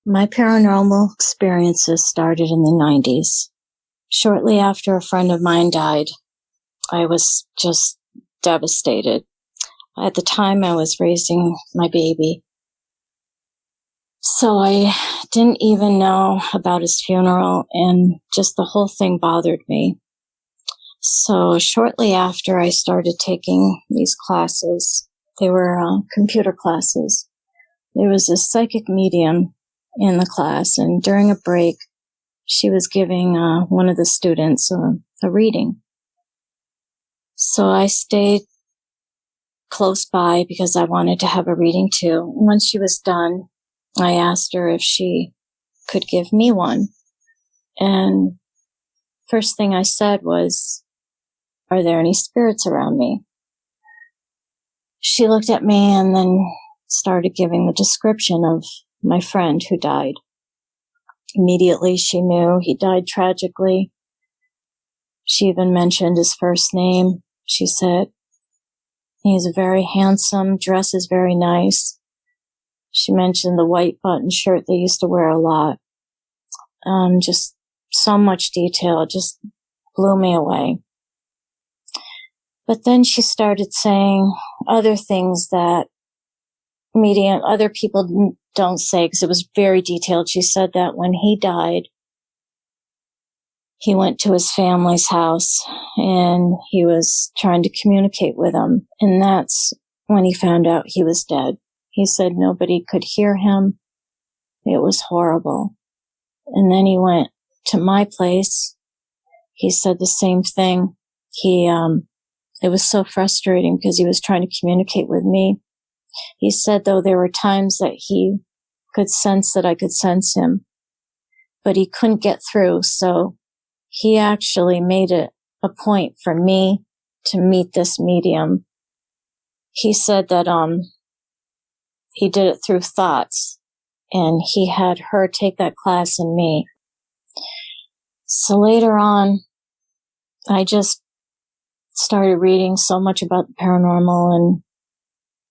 My paranormal experiences started in the 90s. Shortly after a friend of mine died, I was just devastated. At the time, I was raising my baby, so I didn't even know about his funeral, and just the whole thing bothered me. So shortly after, I started taking these classes. They were computer classes. There was a psychic medium in the class, and during a break, she was giving one of the students a reading. So I stayed close by because I wanted to have a reading too. Once she was done, I asked her if she could give me one. And first thing I said was, "Are there any spirits around me?" She looked at me and then started giving the description of my friend who died. Immediately, she knew he died tragically. She even mentioned his first name. She said, "He's very handsome, dresses very nice." She mentioned the white button shirt they used to wear a lot. Just so much detail, just blew me away. But then she started saying other things that other people don't say, because it was very detailed. She said that when he died, he went to his family's house and he was trying to communicate with them. And that's when he found out he was dead. He said nobody could hear him. It was horrible. And then he went to my place. He said the same thing. It was so frustrating because he was trying to communicate with me. He said, though, there were times that he could sense that I could sense him, but he couldn't get through. So he actually made it a point for me to meet this medium. He said that he did it through thoughts, and he had her take that class and me. So later on, I just started reading so much about the paranormal, and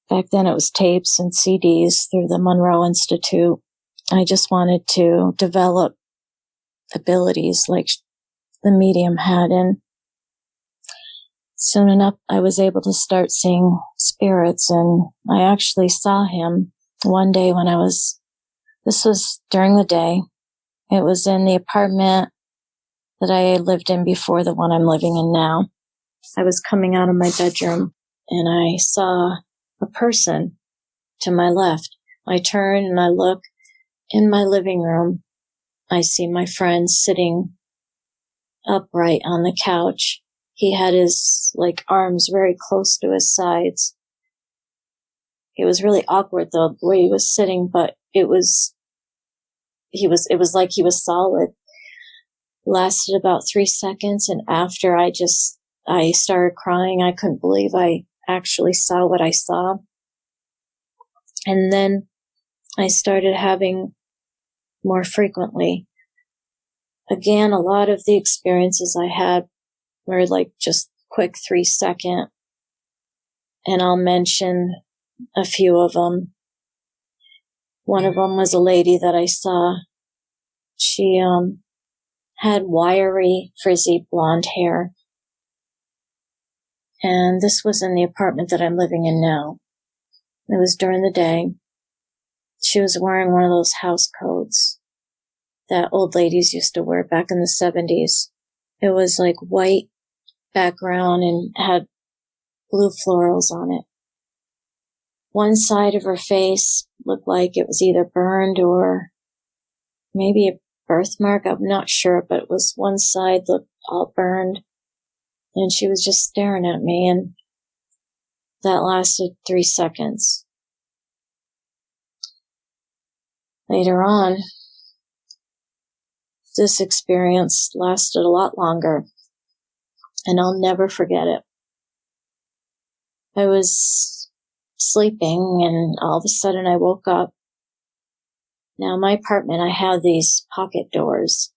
back then it was tapes and CDs through the Monroe Institute. I just wanted to develop abilities like the medium had, and soon enough I was able to start seeing spirits, and I actually saw him one day this was during the day. It was in the apartment that I lived in before the one I'm living in now. I was coming out of my bedroom and I saw a person to my left. I turn and I look in my living room. I see my friend sitting upright on the couch. He had his arms very close to his sides. It was really awkward though, the way he was sitting, but it was like he was solid. Lasted about 3 seconds, and after I started crying. I couldn't believe I actually saw what I saw. And then I started having more frequently. Again, a lot of the experiences I had were just quick 3-second, and I'll mention a few of them. One of them was a lady that I saw. She had wiry, frizzy blonde hair. And this was in the apartment that I'm living in now. It was during the day. She was wearing one of those house coats that old ladies used to wear back in the 70s. It was white background and had blue florals on it. One side of her face looked like it was either burned or maybe a birthmark. I'm not sure, but it was one side looked all burned. And she was just staring at me, and that lasted 3 seconds. Later on, this experience lasted a lot longer, and I'll never forget it. I was sleeping, and all of a sudden I woke up. Now, in my apartment, I have these pocket doors,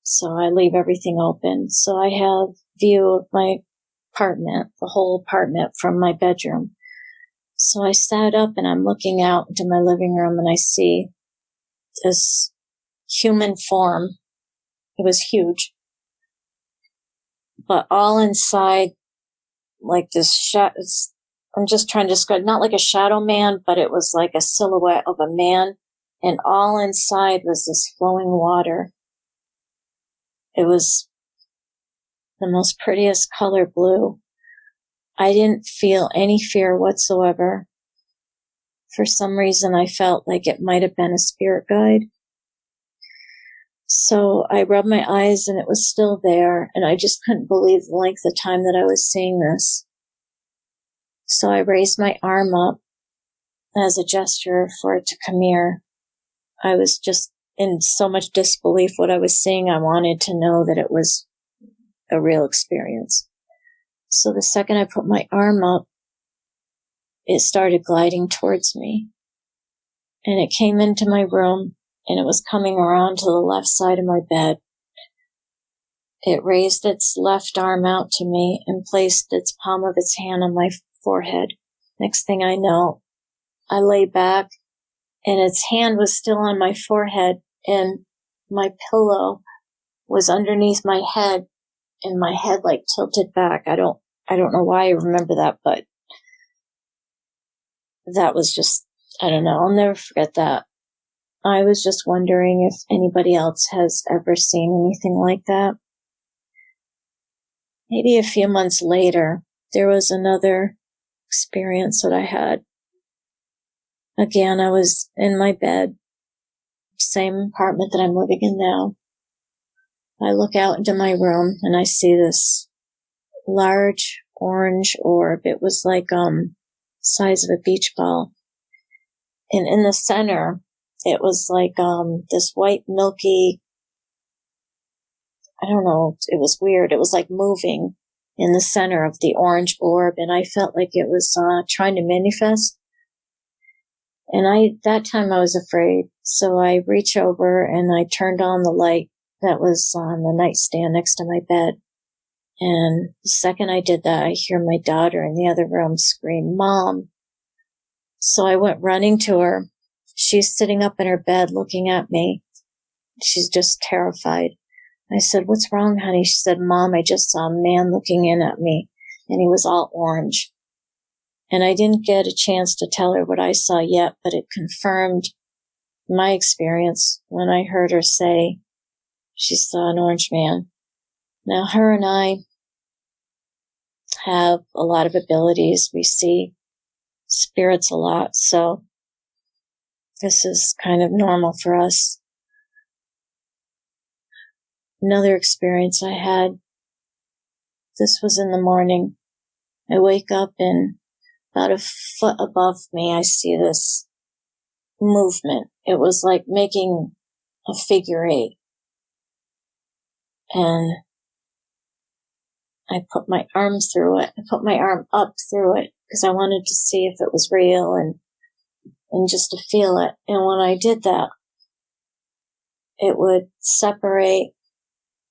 so I leave everything open. So I have view of my apartment, the whole apartment, from my bedroom. So I sat up and I'm looking out into my living room, and I see this human form. It was huge. But all inside, like this I'm just trying to describe, not like a shadow man, but it was like a silhouette of a man. And all inside was this flowing water. It was the most prettiest color blue. I didn't feel any fear whatsoever. For some reason, I felt like it might have been a spirit guide. So I rubbed my eyes and it was still there, and I just couldn't believe the length of time that I was seeing this. So I raised my arm up as a gesture for it to come here. I was just in so much disbelief what I was seeing. I wanted to know that it was a real experience. So the second I put my arm up, it started gliding towards me. And it came into my room, and it was coming around to the left side of my bed. It raised its left arm out to me and placed its palm of its hand on my forehead. Next thing I know, I lay back, and its hand was still on my forehead, and my pillow was underneath my head, and my head like tilted back. I don't know why I remember that, but that was just, I don't know. I'll never forget that. I was just wondering if anybody else has ever seen anything like that. Maybe a few months later, there was another experience that I had. Again, I was in my bed, same apartment that I'm living in now. I look out into my room and I see this large orange orb. It was like size of a beach ball. And in the center, it was like this white milky, I don't know, it was weird. It was like moving in the center of the orange orb, and I felt like it was trying to manifest. And that time I was afraid, so I reached over and I turned on the light that was on the nightstand next to my bed. And the second I did that, I hear my daughter in the other room scream, "Mom." So I went running to her. She's sitting up in her bed looking at me. She's just terrified. I said, "What's wrong, honey?" She said, "Mom, I just saw a man looking in at me, and he was all orange." And I didn't get a chance to tell her what I saw yet, but it confirmed my experience when I heard her say she saw an orange man. Now, her and I have a lot of abilities. We see spirits a lot, so this is kind of normal for us. Another experience I had, this was in the morning. I wake up and about a foot above me, I see this movement. It was like making a figure eight. And I put my arms through it. I put my arm up through it because I wanted to see if it was real and just to feel it. And when I did that, it would separate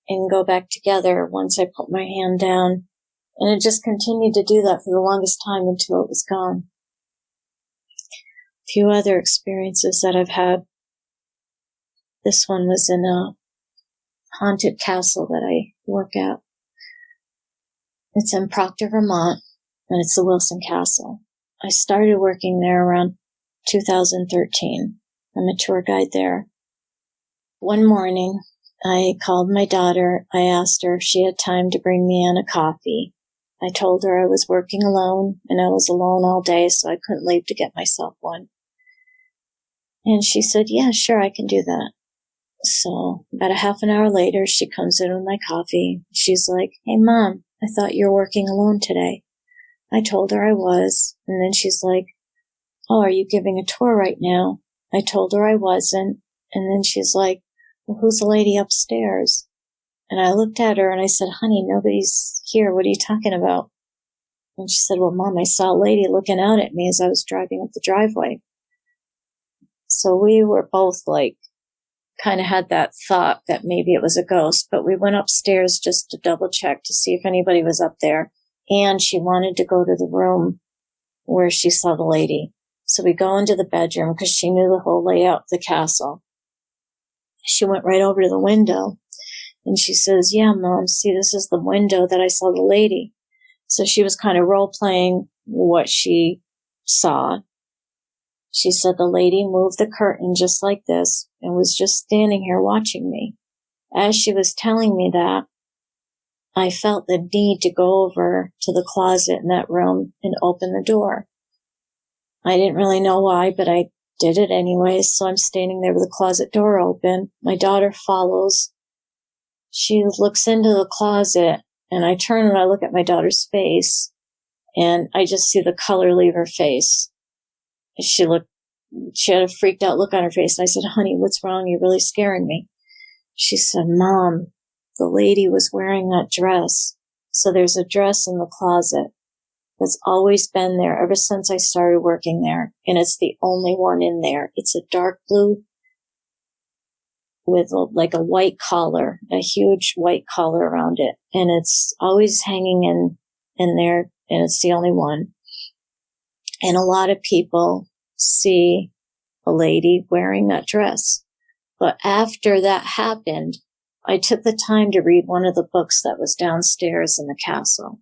and go back together once I put my hand down. And it just continued to do that for the longest time until it was gone. A few other experiences that I've had. This one was in a haunted castle that I work at. It's in Proctor, Vermont, and it's the Wilson Castle. I started working there around 2013. I'm a tour guide there. One morning, I called my daughter. I asked her if she had time to bring me in a coffee. I told her I was working alone, and I was alone all day, so I couldn't leave to get myself one. And she said, "Yeah, sure, I can do that." So about a half an hour later, she comes in with my coffee. She's like, "Hey, Mom, I thought you were working alone today." I told her I was, and then she's like, "Oh, are you giving a tour right now?" I told her I wasn't, and then she's like, "Well, who's the lady upstairs?" And I looked at her and I said, "Honey, nobody's here. What are you talking about?" And she said, "Well, Mom, I saw a lady looking out at me as I was driving up the driveway." So we were both like, kind of had that thought that maybe it was a ghost, but we went upstairs just to double check to see if anybody was up there. And she wanted to go to the room where she saw the lady. So we go into the bedroom because she knew the whole layout of the castle. She went right over to the window and she says, yeah, Mom, see, this is the window that I saw the lady. So she was kind of role playing what she saw. She said the lady moved the curtain just like this and was just standing here watching me. As she was telling me that, I felt the need to go over to the closet in that room and open the door. I didn't really know why, but I did it anyway. So I'm standing there with the closet door open. My daughter follows. She looks into the closet, and I turn and I look at my daughter's face, and I just see the color leave her face. She had a freaked out look on her face. And I said, honey, what's wrong? You're really scaring me. She said, Mom, the lady was wearing that dress. So there's a dress in the closet that's always been there ever since I started working there. And it's the only one in there. It's a dark blue with like a white collar, a huge white collar around it. And it's always hanging in there. And it's the only one. And a lot of people see a lady wearing that dress. But after that happened, I took the time to read one of the books that was downstairs in the castle.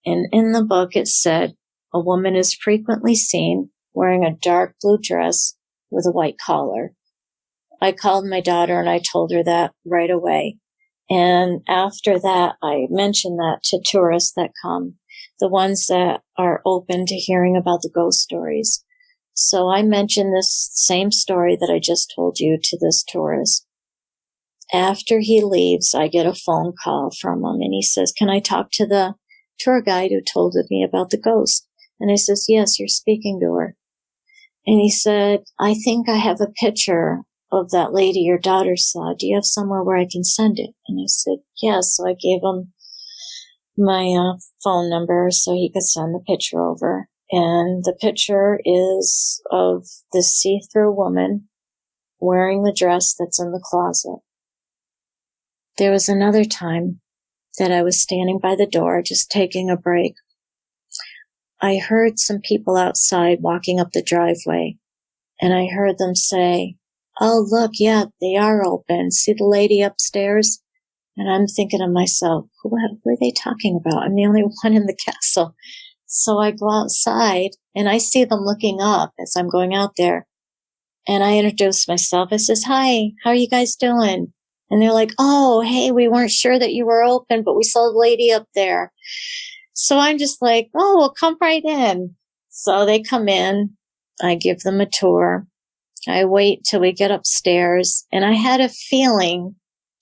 And in the book, it said, a woman is frequently seen wearing a dark blue dress with a white collar. I called my daughter and I told her that right away. And after that, I mentioned that to tourists that come, the ones that are open to hearing about the ghost stories. So I mentioned this same story that I just told you to this tourist. After he leaves, I get a phone call from him and he says, can I talk to the tour guide who told me about the ghost? And I says, yes, you're speaking to her. And he said, I think I have a picture of that lady your daughter saw. Do you have somewhere where I can send it? And I said, yes. So I gave him my phone number so he could send the picture over. And the picture is of this see-through woman wearing the dress that's in the closet. There was another time that I was standing by the door just taking a break. I heard some people outside walking up the driveway, and I heard them say, oh, look, yeah, they are open. See the lady upstairs? And I'm thinking to myself, who are they talking about? I'm the only one in the castle. So I go outside, and I see them looking up as I'm going out there. And I introduce myself. I says, hi, how are you guys doing? And they're like, oh, hey, we weren't sure that you were open, but we saw the lady up there. So I'm just like, oh, well, come right in. So they come in. I give them a tour. I wait till we get upstairs. And I had a feeling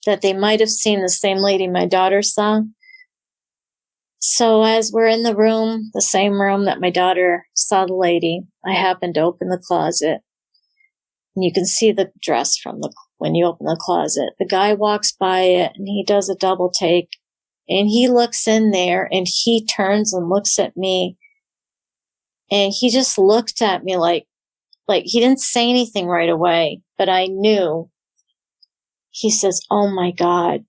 that they might have seen the same lady my daughter saw. So as we're in the room, the same room that my daughter saw the lady, I happened to open the closet. And you can see the dress when you open the closet. The guy walks by it and he does a double take and he looks in there and he turns and looks at me. And he just looked at me like he didn't say anything right away, but I knew. He says, oh my God.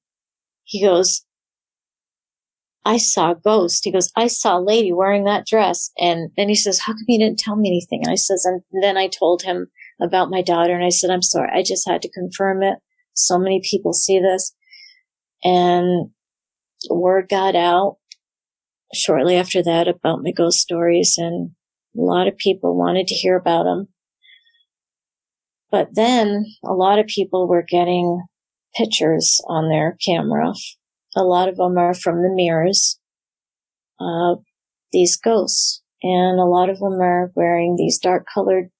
He goes, I saw a ghost. He goes, I saw a lady wearing that dress. And then he says, how come you didn't tell me anything? And I says, and then I told him about my daughter. And I said, I'm sorry. I just had to confirm it. So many people see this. And word got out shortly after that about my ghost stories. And a lot of people wanted to hear about them. But then a lot of people were getting pictures on their camera. A lot of them are from the mirrors of these ghosts. And a lot of them are wearing these dark colored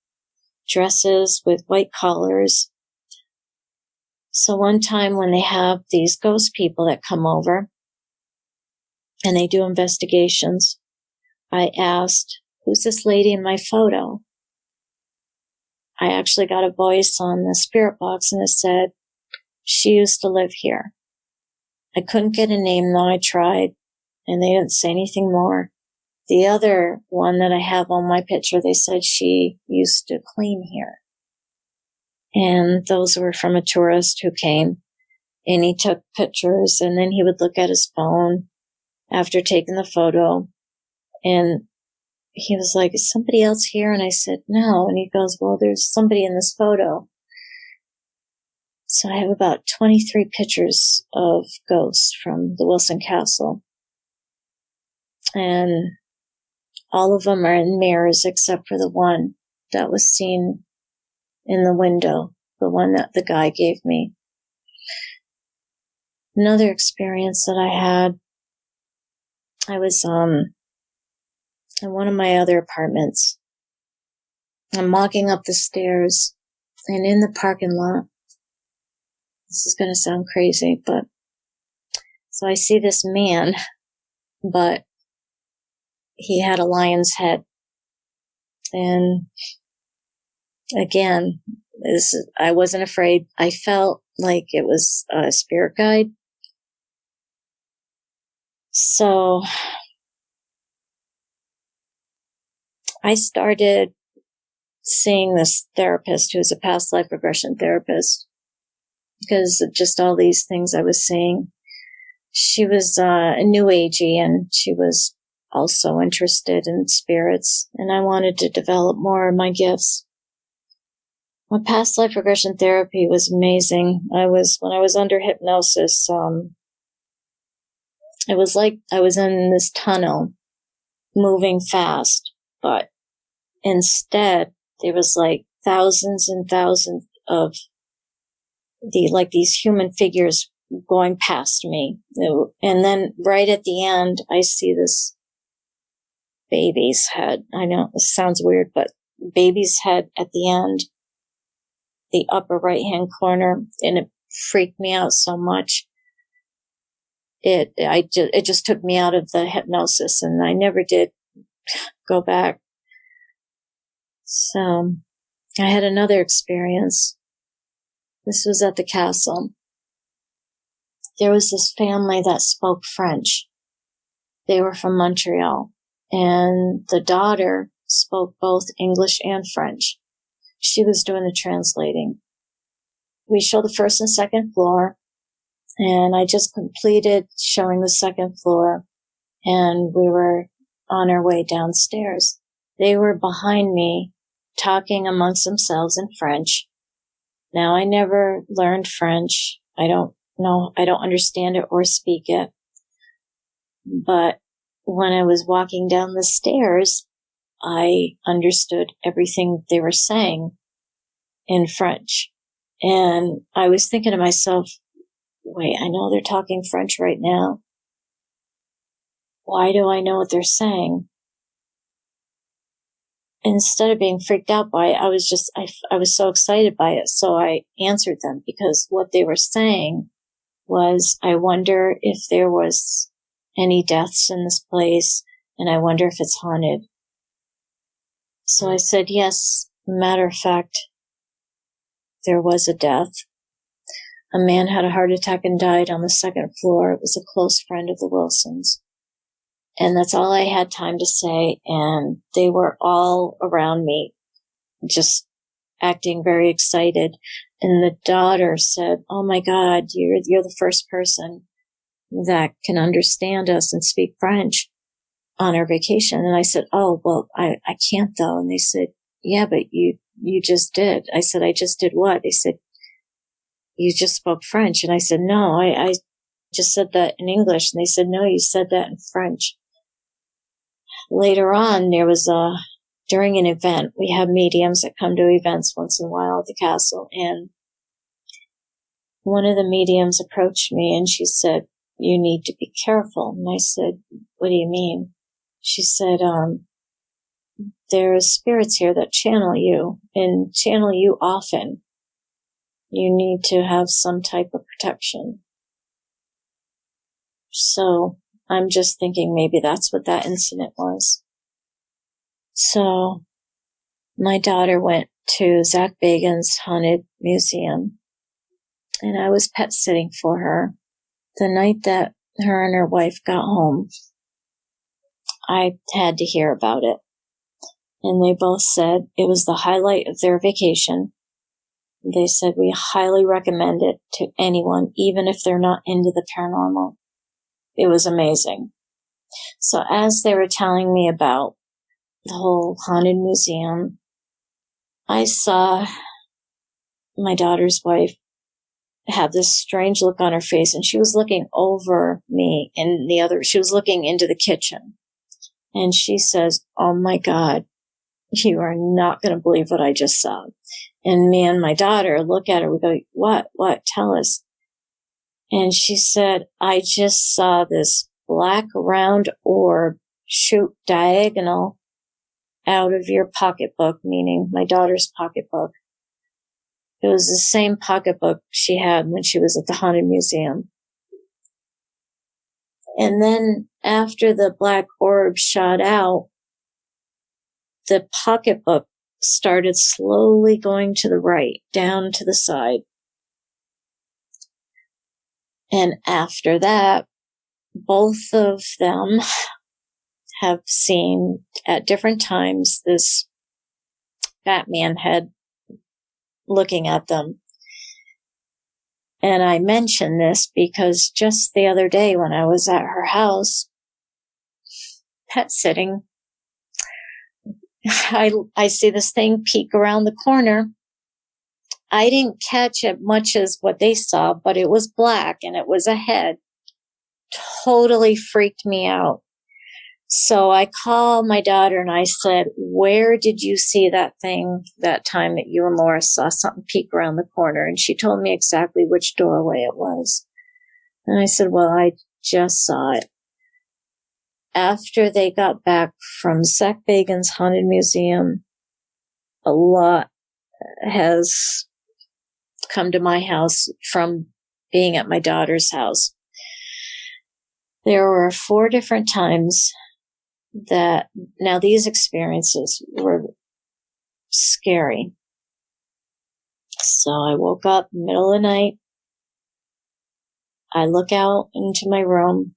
dresses with white collars. So one time when they have these ghost people that come over and they do investigations, I asked, who's this lady in my photo? I actually got a voice on the spirit box and it said, she used to live here. I couldn't get a name though. I tried and they didn't say anything more. The other one that I have on my picture, they said she used to clean here. And those were from a tourist who came and he took pictures and then he would look at his phone after taking the photo. And he was like, is somebody else here? And I said, no. And he goes, well, there's somebody in this photo. So I have about 23 pictures of ghosts from the Wilson Castle. And all of them are in mirrors except for the one that was seen in the window, the one that the guy gave me. Another experience that I had, I was in one of my other apartments. I'm walking up the stairs, and in the parking lot, this is going to sound crazy, but so I see this man, but he had a lion's head. And again, I wasn't afraid. I felt like it was a spirit guide. So I started seeing this therapist who's a past life regression therapist because of just all these things I was seeing. She was a new agey, and she was also interested in spirits, and I wanted to develop more of my gifts. My past life regression therapy was amazing. When I was under hypnosis, it was like I was in this tunnel moving fast, but instead there was like thousands and thousands of these human figures going past me. And then right at the end, I see this baby's head. I know this sounds weird, but baby's head at the end, the upper right-hand corner, and it freaked me out so much. It just took me out of the hypnosis, and I never did go back. So I had another experience. This was at the castle. There was this family that spoke French. They were from Montreal, and the daughter spoke both English and French. She was doing the translating. We showed the first and second floor, and I just completed showing the second floor, and we were on our way downstairs. They were behind me, talking amongst themselves in French. Now, I never learned French. I don't understand it or speak it. But when I was walking down the stairs, I understood everything they were saying in French. And I was thinking to myself, wait, I know they're talking French right now. Why do I know what they're saying? Instead of being freaked out by it, I was so excited by it. So I answered them, because what they were saying was, I wonder if there was any deaths in this place, and I wonder if it's haunted. So I said, yes, matter of fact, there was a death. A man had a heart attack and died on the second floor. It was a close friend of the Wilsons. And that's all I had time to say. And they were all around me, just acting very excited. And the daughter said, oh my God, you're the first person that can understand us and speak French on our vacation. And I said, oh, well, I can't though. And they said, yeah, but you just did. I said, I just did what? They said, you just spoke French. And I said, no, I just said that in English. And they said, no, you said that in French. Later on, during an event, we have mediums that come to events once in a while at the castle. And one of the mediums approached me and she said, you need to be careful. And I said, what do you mean? She said, there's spirits here that channel you and channel you often. You need to have some type of protection. So I'm just thinking maybe that's what that incident was. So my daughter went to Zach Bagan's haunted museum, and I was pet sitting for her. The night that her and her wife got home, I had to hear about it. And they both said it was the highlight of their vacation. They said we highly recommend it to anyone, even if they're not into the paranormal. It was amazing. So as they were telling me about the whole haunted museum, I saw my daughter's wife have this strange look on her face, and she was looking over me and she was looking into the kitchen. And she says, "Oh my God, you are not going to believe what I just saw." And me and my daughter look at her, we go, What, tell us. And she said, "I just saw this black round orb shoot diagonal out of your pocketbook," meaning my daughter's pocketbook. It was the same pocketbook she had when she was at the Haunted Museum. And then after the black orb shot out, the pocketbook started slowly going to the right, down to the side. And after that, both of them have seen at different times this Batman head looking at them. And I mention this because just the other day when I was at her house, pet sitting, I see this thing peek around the corner. I didn't catch it much as what they saw, but it was black and it was a head. Totally freaked me out. So I called my daughter and I said, "Where did you see that thing that time that you and Laura saw something peek around the corner?" And she told me exactly which doorway it was. And I said, "Well, I just saw it." After they got back from Zach Bagans' Haunted Museum, a lot has come to my house from being at my daughter's house. There were 4 different times that, now these experiences were scary. So I woke up middle of the night. I look out into my room.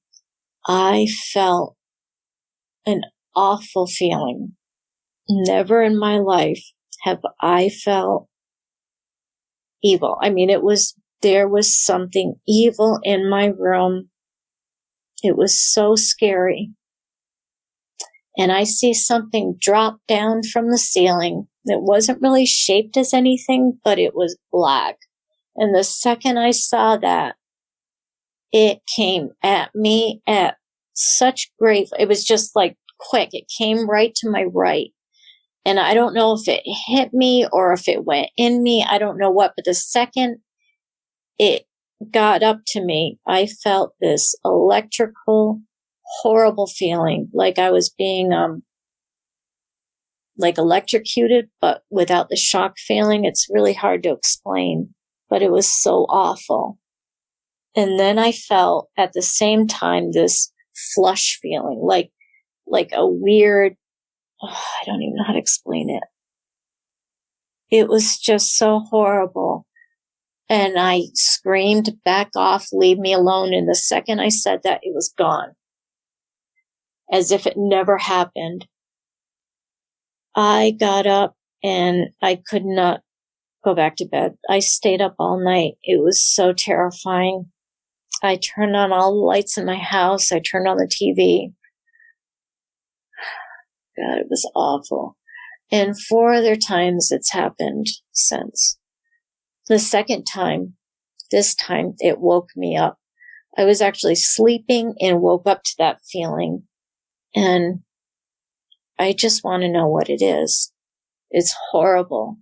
I felt an awful feeling. Never in my life have I felt evil. I mean, there was something evil in my room. It was so scary. And I see something drop down from the ceiling. It wasn't really shaped as anything, but it was black. And the second I saw that, it came at me at such great, it was just like quick. It came right to my right. And I don't know if it hit me or if it went in me. I don't know what, but the second it got up to me, I felt this electrical, horrible feeling, like I was being, like electrocuted, but without the shock feeling. It's really hard to explain, but it was so awful. And then I felt at the same time this flush feeling, like a weird, I don't even know how to explain it. It was just so horrible. And I screamed, "Back off, leave me alone." And the second I said that, it was gone. As if it never happened. I got up and I could not go back to bed. I stayed up all night. It was so terrifying. I turned on all the lights in my house. I turned on the TV. God, it was awful. And 4 other times it's happened since. The second time, this time, it woke me up. I was actually sleeping and woke up to that feeling. And I just want to know what it is. It's horrible.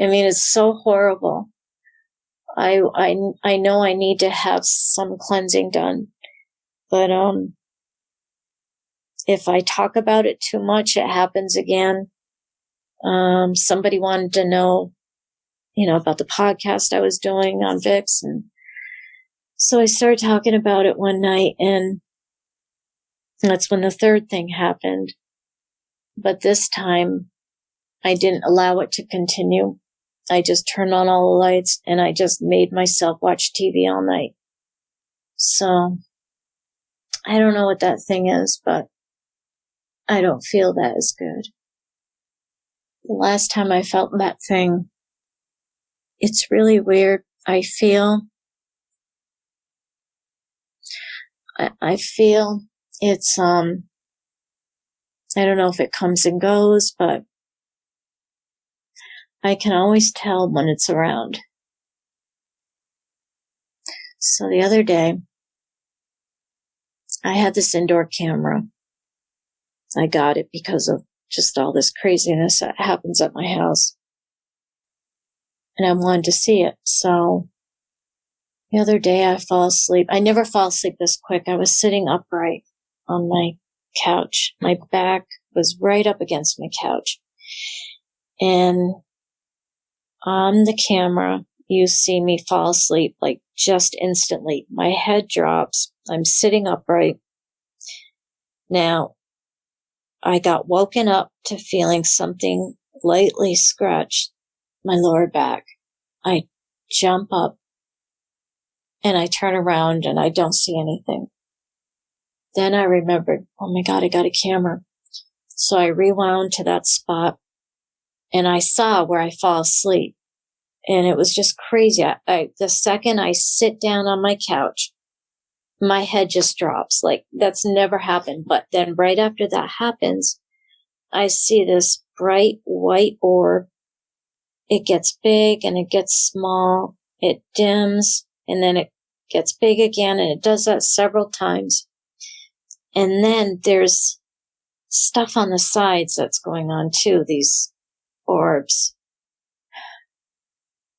I mean, it's so horrible. I know I need to have some cleansing done. But if I talk about it too much, it happens again. Somebody wanted to know, about the podcast I was doing on Vix. And so I started talking about it one night, and that's when the third thing happened. But this time, I didn't allow it to continue. I just turned on all the lights, and I just made myself watch TV all night. So, I don't know what that thing is, but I don't feel that is good. The last time I felt that thing, it's really weird. I feel it's, I don't know if it comes and goes, but I can always tell when it's around. So the other day, I had this indoor camera. I got it because of just all this craziness that happens at my house. And I wanted to see it. So the other day I fall asleep. I never fall asleep this quick. I was sitting upright on my couch. My back was right up against my couch. And on the camera, you see me fall asleep like just instantly. My head drops. I'm sitting upright. Now, I got woken up to feeling something lightly scratch my lower back. I jump up and I turn around and I don't see anything. Then I remembered, oh my God, I got a camera. So I rewound to that spot and I saw where I fall asleep. And it was just crazy. The second I sit down on my couch, my head just drops. Like, that's never happened. But then right after that happens, I see this bright white orb. It gets big and it gets small. It dims and then it gets big again. And it does that several times. And then there's stuff on the sides that's going on too, these orbs.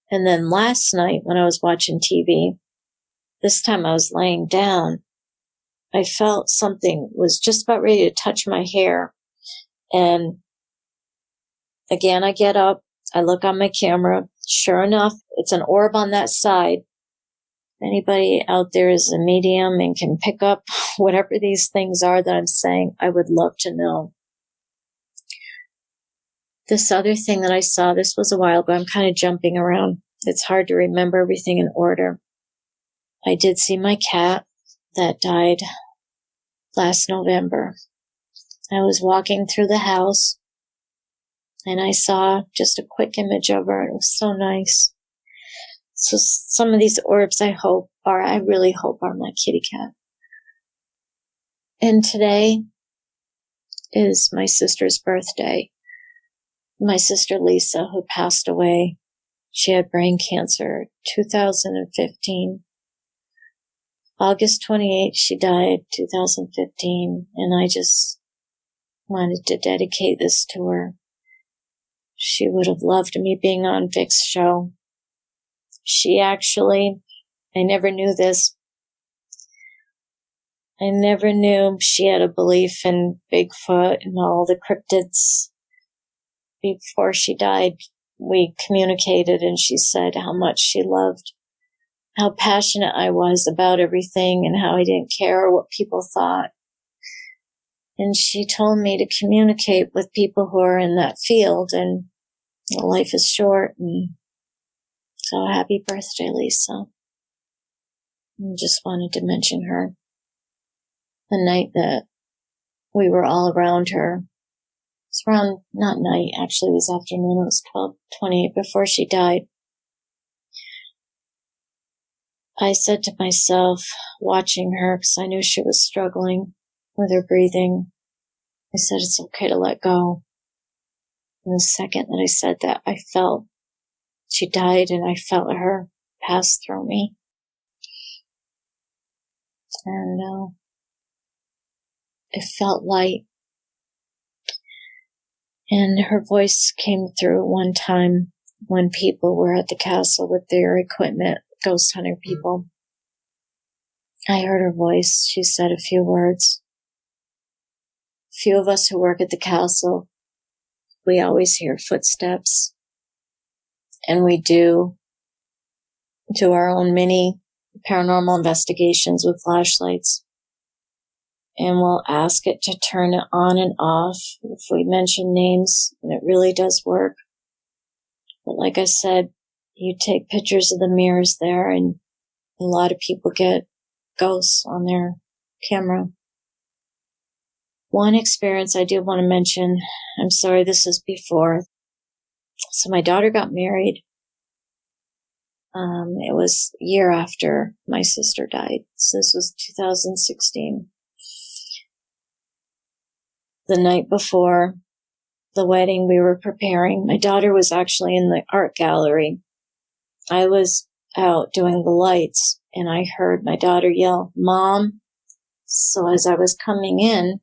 And then last night when I was watching TV, this time I was laying down, I felt something was just about ready to touch my hair. And again, I get up, I look on my camera. Sure enough, it's an orb on that side. Anybody out there is a medium and can pick up whatever these things are that I'm saying, I would love to know. This other thing that I saw, this was a while ago. I'm kind of jumping around. It's hard to remember everything in order. I did see my cat that died last November. I was walking through the house and I saw just a quick image of her. It was so nice. So some of these orbs I really hope are my kitty cat. And today is my sister's birthday. My sister Lisa, who passed away. She had brain cancer 2015. August 28th, she died 2015. And I just wanted to dedicate this to her. She would have loved me being on Vic's show. She actually, I never knew this. I never knew she had a belief in Bigfoot and all the cryptids. Before she died, we communicated and she said how much she loved, how passionate I was about everything and how I didn't care what people thought. And she told me to communicate with people who are in that field, and life is short. And so happy birthday, Lisa. I just wanted to mention her. The night that we were all around her, it's around, not night, actually it was afternoon, it was 12:28 before she died. I said to myself, watching her, because I knew she was struggling with her breathing, I said, it's okay to let go. And the second that I said that, I felt she died and I felt her pass through me. And it felt light. And her voice came through one time when people were at the castle with their equipment, ghost hunting people. I heard her voice. She said a few words. A few of us who work at the castle, we always hear footsteps. And we do our own mini paranormal investigations with flashlights. And we'll ask it to turn it on and off if we mention names, and it really does work. But like I said, you take pictures of the mirrors there, and a lot of people get ghosts on their camera. One experience I do want to mention, I'm sorry, this is before. So my daughter got married. It was a year after my sister died. So this was 2016. The night before the wedding, we were preparing. My daughter was actually in the art gallery. I was out doing the lights, and I heard my daughter yell, "Mom." So as I was coming in,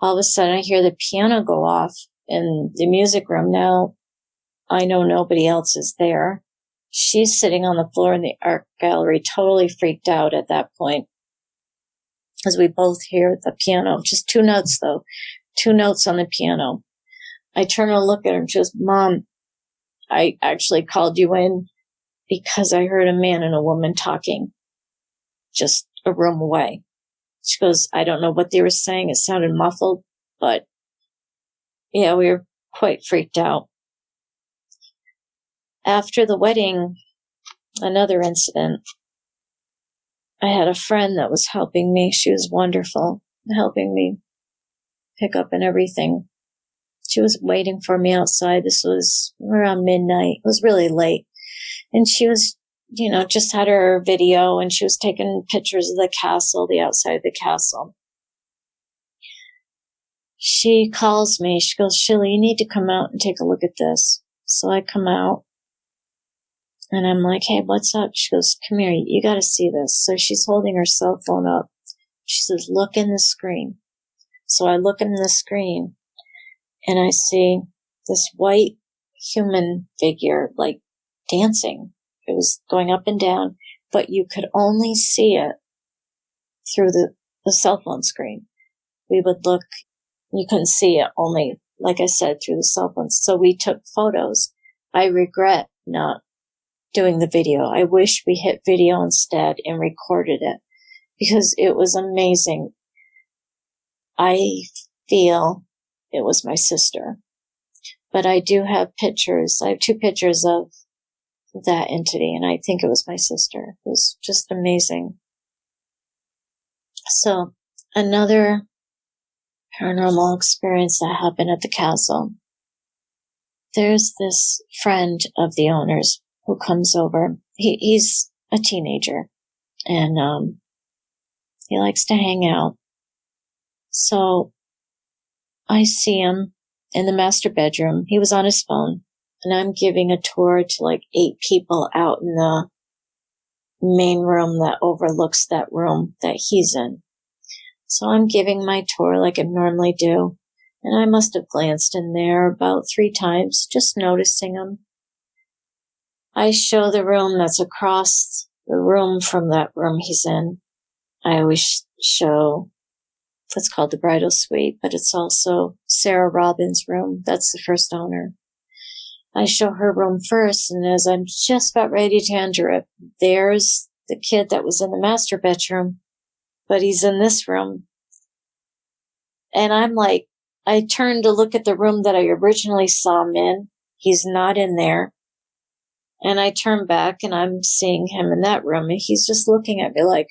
all of a sudden I hear the piano go off in the music room. Now, I know nobody else is there. She's sitting on the floor in the art gallery, totally freaked out at that point, as we both hear the piano. Just 2 notes, though. 2 notes on the piano. I turn and look at her and she goes, "Mom, I actually called you in because I heard a man and a woman talking just a room away." She goes, "I don't know what they were saying. It sounded muffled, but yeah, we were quite freaked out." After the wedding, another incident. I had a friend that was helping me. She was wonderful, helping me pick up and everything. She was waiting for me outside. This was around midnight. It was really late. And she was, just had her video, and she was taking pictures of the castle, the outside of the castle. She calls me. She goes, "Sheila, you need to come out and take a look at this." So I come out. And I'm like, "Hey, what's up?" She goes, "Come here, you got to see this." So she's holding her cell phone up. She says, "Look in the screen." So I look in the screen, and I see this white human figure, like, dancing. It was going up and down, but you could only see it through the cell phone screen. We would look, you couldn't see it, only, like I said, through the cell phone. So we took photos. I regret not doing the video. I wish we hit video instead and recorded it, because it was amazing. I feel it was my sister, but I do have pictures. I have 2 pictures of that entity, and I think it was my sister. It was just amazing. So another paranormal experience that happened at the castle. There's this friend of the owner's who comes over. He's a teenager, and he likes to hang out. So I see him in the master bedroom. He was on his phone, and I'm giving a tour to like 8 people out in the main room that overlooks that room that he's in. So I'm giving my tour like I normally do, and I must have glanced in there about 3 times, just noticing him. I show the room that's across the room from that room he's in. I always show what's called the bridal suite, but it's also Sarah Robbins' room. That's the first owner. I show her room first, and as I'm just about ready to enter it, there's the kid that was in the master bedroom, but he's in this room. And I'm like, I turned to look at the room that I originally saw him in. He's not in there. And I turn back, and I'm seeing him in that room, and he's just looking at me like,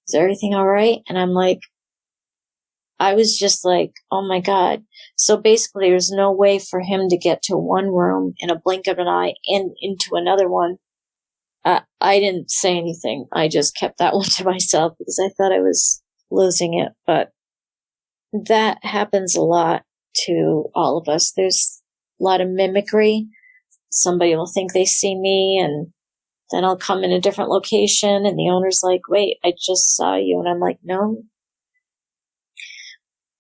"Is everything all right?" And I'm like, I was just like, oh my God. So basically there's no way for him to get to one room in a blink of an eye and into another one. I didn't say anything. I just kept that one to myself because I thought I was losing it. But that happens a lot to all of us. There's a lot of mimicry. Somebody will think they see me, and then I'll come in a different location, and the owner's like, "Wait, I just saw you." And I'm like, "No."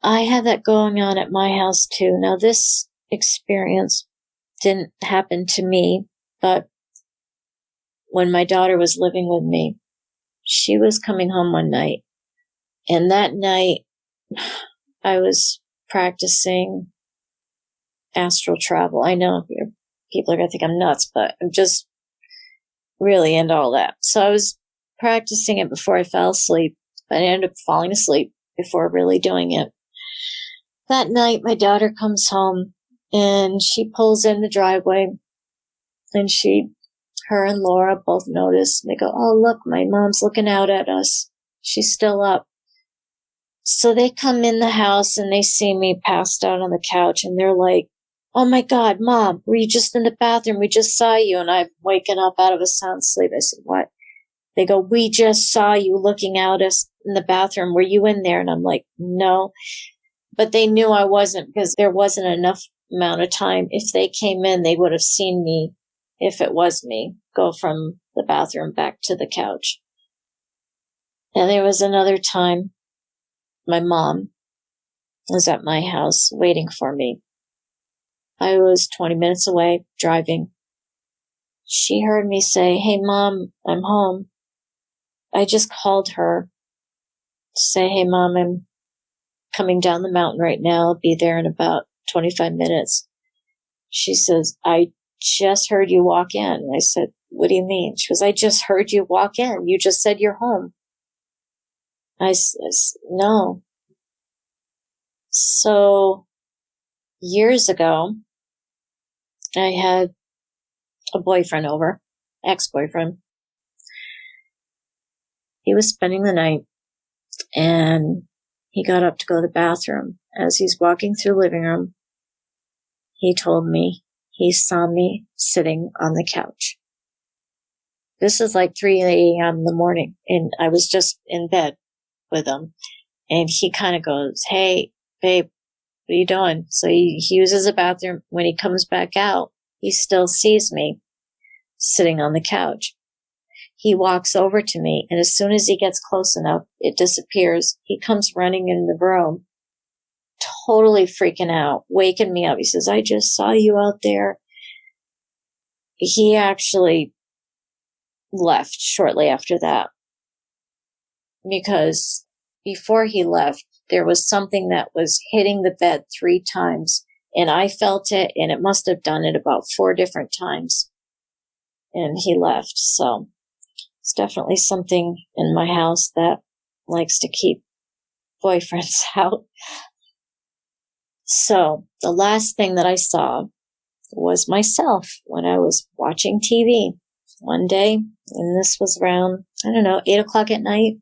I had that going on at my house too. Now, this experience didn't happen to me, but when my daughter was living with me, she was coming home one night, and that night I was practicing astral travel. I know people are going to think I'm nuts, but I'm just really into all that. So I was practicing it before I fell asleep, but I ended up falling asleep before really doing it. That night, my daughter comes home, and she pulls in the driveway, and her and Laura both notice. They go, "Oh, look, my mom's looking out at us. She's still up." So they come in the house, and they see me passed out on the couch, and they're like, "Oh my God, Mom, were you just in the bathroom? We just saw you." And I've waken up out of a sound sleep. I said, "What?" They go, "We just saw you looking out us in the bathroom. Were you in there?" And I'm like, "No." But they knew I wasn't, because there wasn't enough amount of time. If they came in, they would have seen me, if it was me, go from the bathroom back to the couch. And there was another time my mom was at my house waiting for me. I was 20 minutes away driving. She heard me say, "Hey, Mom, I'm home." I just called her to say, "Hey, Mom, I'm coming down the mountain right now. I'll be there in about 25 minutes. She says, "I just heard you walk in." I said, "What do you mean?" She goes, "I just heard you walk in. You just said you're home." I says, "No." So years ago, I had a boyfriend over, ex-boyfriend. He was spending the night, and he got up to go to the bathroom. As he's walking through the living room, he told me he saw me sitting on the couch. This is like 3 a.m. in the morning, and I was just in bed with him. And he kind of goes, "Hey, babe, what are you doing?" So he uses the bathroom. When he comes back out, he still sees me sitting on the couch. He walks over to me, and as soon as he gets close enough, it disappears. He comes running in the room, totally freaking out, waking me up. He says, "I just saw you out there." He actually left shortly after that, because before he left, there was something that was hitting the bed 3 times, and I felt it, and it must have done it about 4 different times, and he left. So it's definitely something in my house that likes to keep boyfriends out. So the last thing that I saw was myself when I was watching TV one day, and this was around, 8 o'clock at night.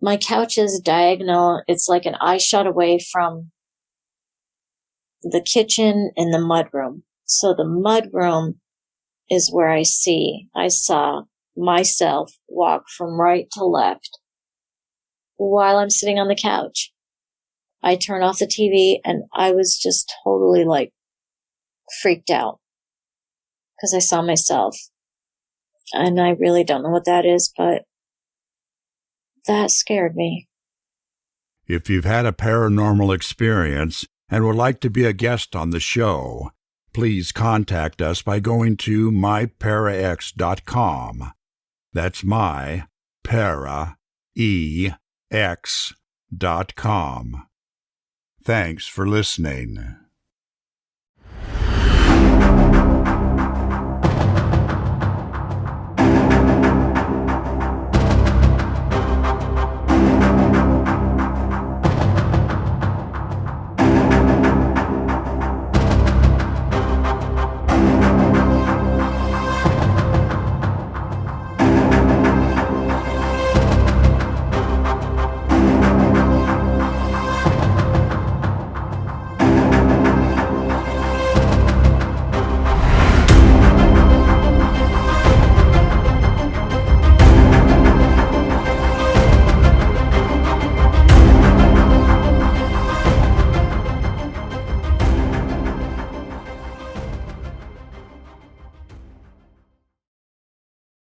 My couch is diagonal. It's like an eye shot away from the kitchen and the mudroom. So the mudroom is where I saw myself walk from right to left while I'm sitting on the couch. I turned off the TV, and I was just totally freaked out because I saw myself. And I really don't know what that is, but that scared me. If you've had a paranormal experience and would like to be a guest on the show, please contact us by going to myparax.com. That's myparaex.com. Thanks for listening.